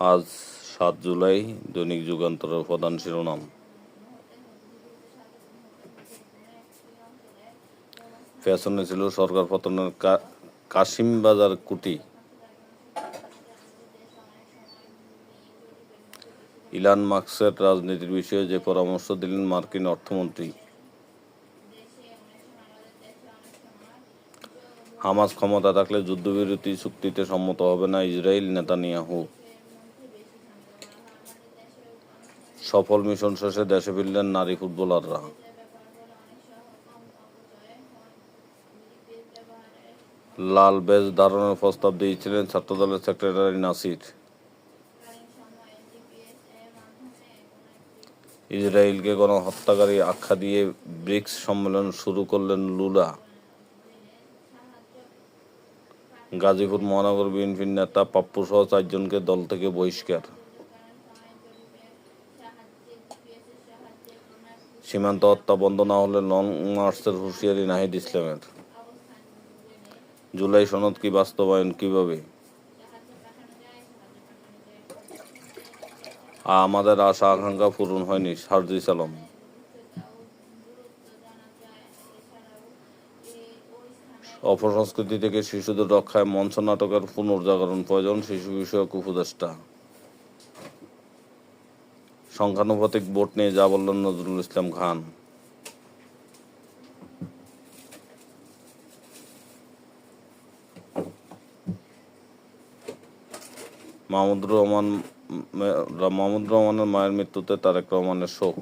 আজ ৭ জুলাই। দৈনিক যুগান্তরের প্রধান শিরোনাম: পেছনে ছিল সরকার পতনের কাশিমবাজার কুটি। ইলন মাস্কের রাজনীতির বিষয়ে যে পরামর্শ দিলেন মার্কিন অর্থমন্ত্রী। হামাস ক্ষমতা থাকলে যুদ্ধবিরতি চুক্তিতে সম্মত হবে না ইসরায়েল, নেতানিয়াহু। সফল মিশন শেষে দেশে ফিরলেন নারী ফুটবলাররা। লাল ব্যাজ ধারণের প্রস্তাব দিয়েছিলেন ছাত্রদলের সেক্রেটারি নাসির। ইসরায়েলকে গণহত্যাকারী আখ্যা দিয়ে ব্রিক্স সম্মেলন শুরু করলেন লুলা। গাজীপুর মহানগর বিএনপির নেতা পাপ্পুসহ 4 জনকে দল থেকে বহিষ্কার। সীমান্ত হত্যা বন্ধ না হলে লং মার্চের হুঁশিয়ারি নাহিদ ইসলামের। জুলাই সনদ কি বাস্তবায়ন কিভাবে? আমাদের আশা আকাঙ্ক্ষা পূরণ হয়নি, সার্জিস আলম। অপসংস্কৃতি থেকে শিশুদের রক্ষায় মঞ্চ নাটকের পুনর্জাগরণ প্রয়োজন, শিশু বিষয়ক উপদেষ্টা। সংখ্যানুপাতিক ভোট নিয়ে যা বললেন নজরুল ইসলাম খান। মাহমুদুর রহমানের মায়ের মৃত্যুতে তারেক রহমানের শোক।